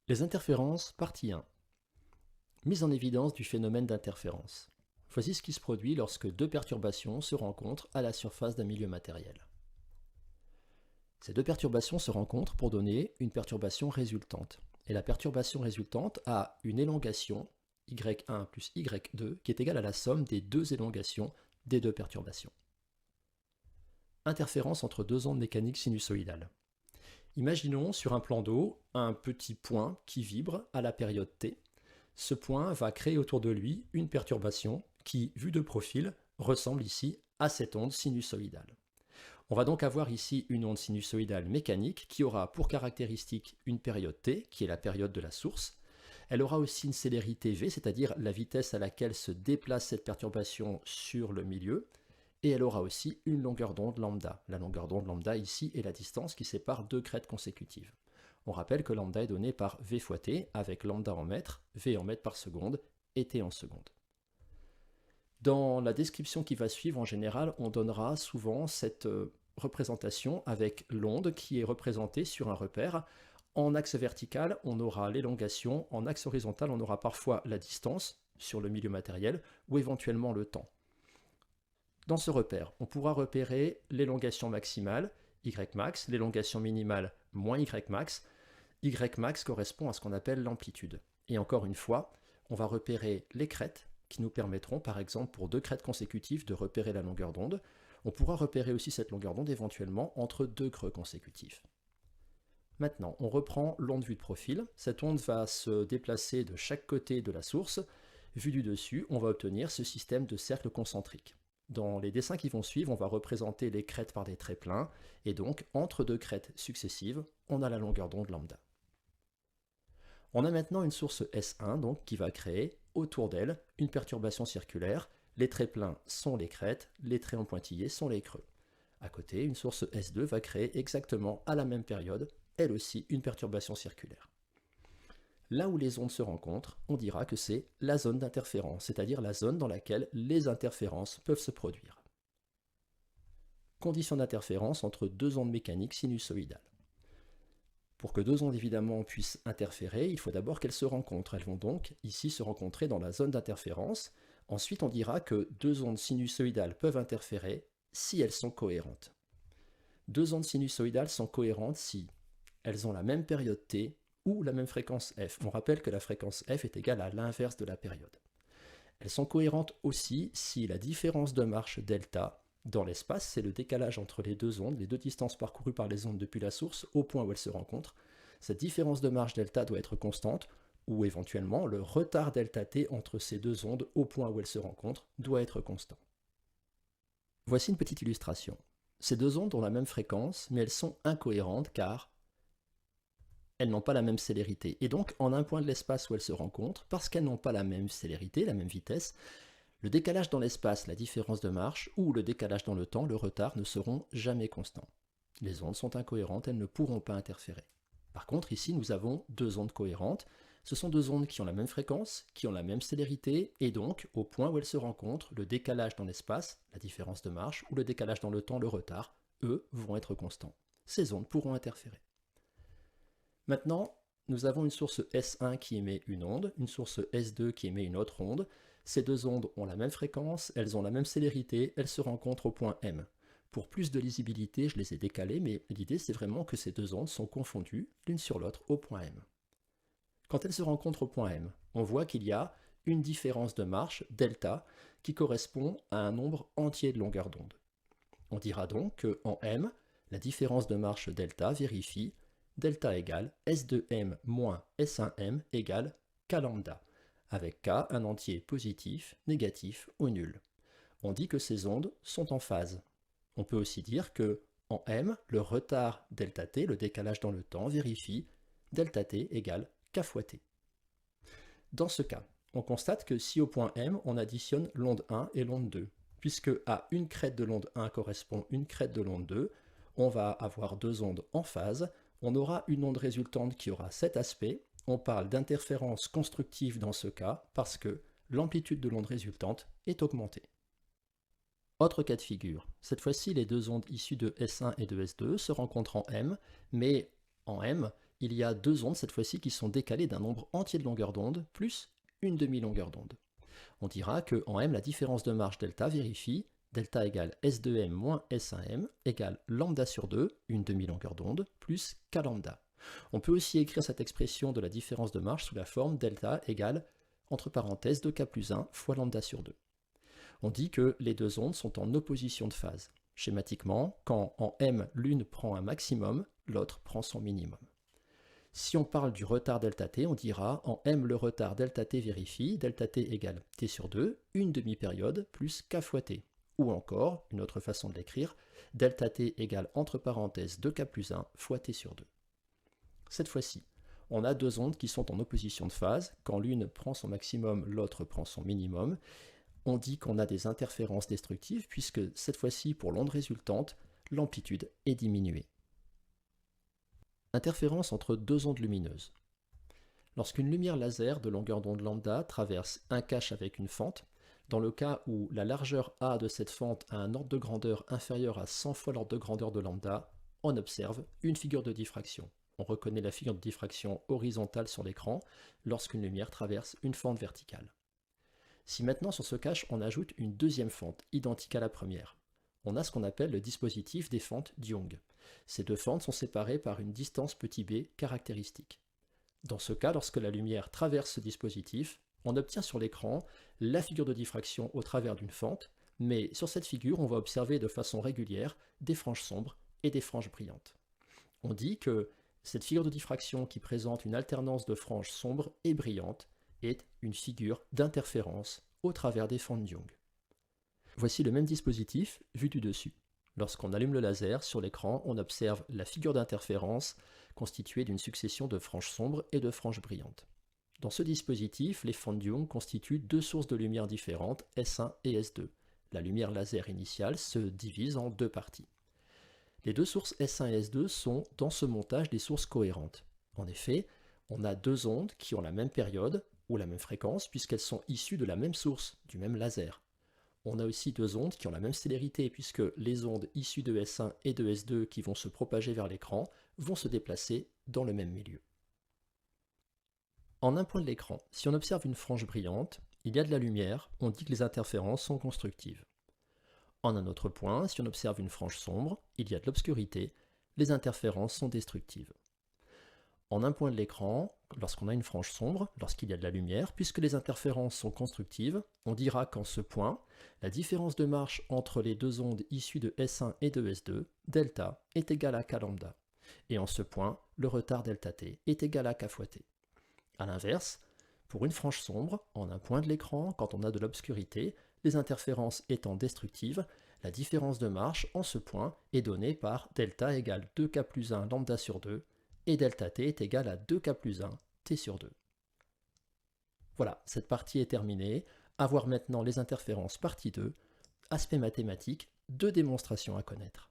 Les interférences, partie 1. Mise en évidence du phénomène d'interférence. Voici ce qui se produit lorsque deux perturbations se rencontrent à la surface d'un milieu matériel. Ces deux perturbations se rencontrent pour donner une perturbation résultante. Et la perturbation résultante a une élongation y1 plus y2 qui est égale à la somme des deux élongations des deux perturbations. Interférence entre deux ondes mécaniques sinusoïdales. Imaginons sur un plan d'eau un petit point qui vibre à la période t. Ce point va créer autour de lui une perturbation qui, vue de profil, ressemble ici à cette onde sinusoïdale. On va donc avoir ici une onde sinusoïdale mécanique qui aura pour caractéristique une période t, qui est la période de la source. Elle aura aussi une célérité v, c'est-à-dire la vitesse à laquelle se déplace cette perturbation sur le milieu. Et elle aura aussi une longueur d'onde lambda. La longueur d'onde lambda ici est la distance qui sépare deux crêtes consécutives. On rappelle que lambda est donné par v fois t, avec lambda en mètres, v en mètres par seconde et t en seconde. Dans la description qui va suivre, en général, on donnera souvent cette représentation avec l'onde qui est représentée sur un repère. En axe vertical, on aura l'élongation. En axe horizontal, on aura parfois la distance sur le milieu matériel ou éventuellement le temps. Dans ce repère, on pourra repérer l'élongation maximale, Ymax, l'élongation minimale, moins Ymax. Ymax correspond à ce qu'on appelle l'amplitude. Et encore une fois, on va repérer les crêtes qui nous permettront, par exemple, pour deux crêtes consécutives, de repérer la longueur d'onde. On pourra repérer aussi cette longueur d'onde éventuellement entre deux creux consécutifs. Maintenant, on reprend l'onde vue de profil. Cette onde va se déplacer de chaque côté de la source. Vue du dessus, on va obtenir ce système de cercle concentrique. Dans les dessins qui vont suivre, on va représenter les crêtes par des traits pleins, et donc, entre deux crêtes successives, on a la longueur d'onde lambda. On a maintenant une source S1 donc, qui va créer, autour d'elle, une perturbation circulaire. Les traits pleins sont les crêtes, les traits en pointillés sont les creux. À côté, une source S2 va créer exactement à la même période, elle aussi, une perturbation circulaire. Là où les ondes se rencontrent, on dira que c'est la zone d'interférence, c'est-à-dire la zone dans laquelle les interférences peuvent se produire. Conditions d'interférence entre deux ondes mécaniques sinusoïdales. Pour que deux ondes évidemment puissent interférer, il faut d'abord qu'elles se rencontrent. Elles vont donc ici se rencontrer dans la zone d'interférence. Ensuite, on dira que deux ondes sinusoïdales peuvent interférer si elles sont cohérentes. Deux ondes sinusoïdales sont cohérentes si elles ont la même période t ou la même fréquence f. On rappelle que la fréquence f est égale à l'inverse de la période. Elles sont cohérentes aussi si la différence de marche delta dans l'espace, c'est le décalage entre les deux ondes, les deux distances parcourues par les ondes depuis la source au point où elles se rencontrent. Cette différence de marche delta doit être constante, ou éventuellement le retard delta t entre ces deux ondes au point où elles se rencontrent doit être constant. Voici une petite illustration. Ces deux ondes ont la même fréquence, mais elles sont incohérentes car elles n'ont pas la même célérité. Et donc, en un point de l'espace où elles se rencontrent, parce qu'elles n'ont pas la même célérité, la même vitesse, le décalage dans l'espace, la différence de marche, ou le décalage dans le temps, le retard, ne seront jamais constants. Les ondes sont incohérentes, elles ne pourront pas interférer. Par contre, ici, nous avons deux ondes cohérentes. Ce sont deux ondes qui ont la même fréquence, qui ont la même célérité, et donc, au point où elles se rencontrent, le décalage dans l'espace, la différence de marche, ou le décalage dans le temps, le retard, eux, vont être constants. Ces ondes pourront interférer. Maintenant, nous avons une source S1 qui émet une onde, une source S2 qui émet une autre onde. Ces deux ondes ont la même fréquence, elles ont la même célérité, elles se rencontrent au point M. Pour plus de lisibilité, je les ai décalées, mais l'idée c'est vraiment que ces deux ondes sont confondues l'une sur l'autre au point M. Quand elles se rencontrent au point M, on voit qu'il y a une différence de marche, delta, qui correspond à un nombre entier de longueurs d'onde. On dira donc qu'en M, la différence de marche delta vérifie delta égale S2M moins S1M égale K lambda, avec K un entier positif, négatif ou nul. On dit que ces ondes sont en phase. On peut aussi dire que en M, le retard delta t, le décalage dans le temps, vérifie delta t égale K fois t. Dans ce cas, on constate que si au point M, on additionne l'onde 1 et l'onde 2, puisque à une crête de l'onde 1 correspond une crête de l'onde 2, on va avoir deux ondes en phase. On aura une onde résultante qui aura cet aspect. On parle d'interférence constructive dans ce cas parce que l'amplitude de l'onde résultante est augmentée. Autre cas de figure. Cette fois-ci, les deux ondes issues de S1 et de S2 se rencontrent en M, mais en M, il y a deux ondes cette fois-ci qui sont décalées d'un nombre entier de longueurs d'onde plus une demi-longueur d'onde. On dira que en m, la différence de marche delta vérifie delta égale S2m moins S1m égale lambda sur 2, une demi-longueur d'onde, plus k lambda. On peut aussi écrire cette expression de la différence de marche sous la forme delta égale, entre parenthèses, 2k plus 1 fois lambda sur 2. On dit que les deux ondes sont en opposition de phase. Schématiquement, quand en m l'une prend un maximum, l'autre prend son minimum. Si on parle du retard delta t, on dira en m le retard delta t vérifie delta t égale t sur 2, une demi-période plus k fois t. Ou encore, une autre façon de l'écrire, delta t égale entre parenthèses 2k plus 1 fois t sur 2. Cette fois-ci, on a deux ondes qui sont en opposition de phase. Quand l'une prend son maximum, l'autre prend son minimum. On dit qu'on a des interférences destructives puisque cette fois-ci, pour l'onde résultante, l'amplitude est diminuée. Interférence entre deux ondes lumineuses. Lorsqu'une lumière laser de longueur d'onde lambda traverse un cache avec une fente, dans le cas où la largeur A de cette fente a un ordre de grandeur inférieur à 100 fois l'ordre de grandeur de lambda, on observe une figure de diffraction. On reconnaît la figure de diffraction horizontale sur l'écran lorsqu'une lumière traverse une fente verticale. Si maintenant sur ce cache on ajoute une deuxième fente identique à la première, on a ce qu'on appelle le dispositif des fentes d'Young. Ces deux fentes sont séparées par une distance petit b caractéristique. Dans ce cas, lorsque la lumière traverse ce dispositif, on obtient sur l'écran la figure de diffraction au travers d'une fente, mais sur cette figure, on va observer de façon régulière des franges sombres et des franges brillantes. On dit que cette figure de diffraction qui présente une alternance de franges sombres et brillantes est une figure d'interférence au travers des fentes d'Young. Voici le même dispositif vu du dessus. Lorsqu'on allume le laser, sur l'écran, on observe la figure d'interférence constituée d'une succession de franges sombres et de franges brillantes. Dans ce dispositif, les fentes d'Young constituent deux sources de lumière différentes, S1 et S2. La lumière laser initiale se divise en deux parties. Les deux sources S1 et S2 sont dans ce montage des sources cohérentes. En effet, on a deux ondes qui ont la même période ou la même fréquence puisqu'elles sont issues de la même source, du même laser. On a aussi deux ondes qui ont la même célérité puisque les ondes issues de S1 et de S2 qui vont se propager vers l'écran vont se déplacer dans le même milieu. En un point de l'écran, si on observe une frange brillante, il y a de la lumière, on dit que les interférences sont constructives. En un autre point, si on observe une frange sombre, il y a de l'obscurité, les interférences sont destructives. En un point de l'écran, lorsqu'on a une frange sombre, lorsqu'il y a de la lumière, puisque les interférences sont constructives, on dira qu'en ce point, la différence de marche entre les deux ondes issues de S1 et de S2, delta, est égale à k lambda. Et en ce point, le retard delta t est égal à k fois t. A l'inverse, pour une frange sombre, en un point de l'écran, quand on a de l'obscurité, les interférences étant destructives, la différence de marche en ce point est donnée par delta égale 2k plus 1 lambda sur 2 et delta t est égal à 2k plus 1 t sur 2. Voilà, cette partie est terminée. À voir maintenant les interférences partie 2, aspect mathématique, deux démonstrations à connaître.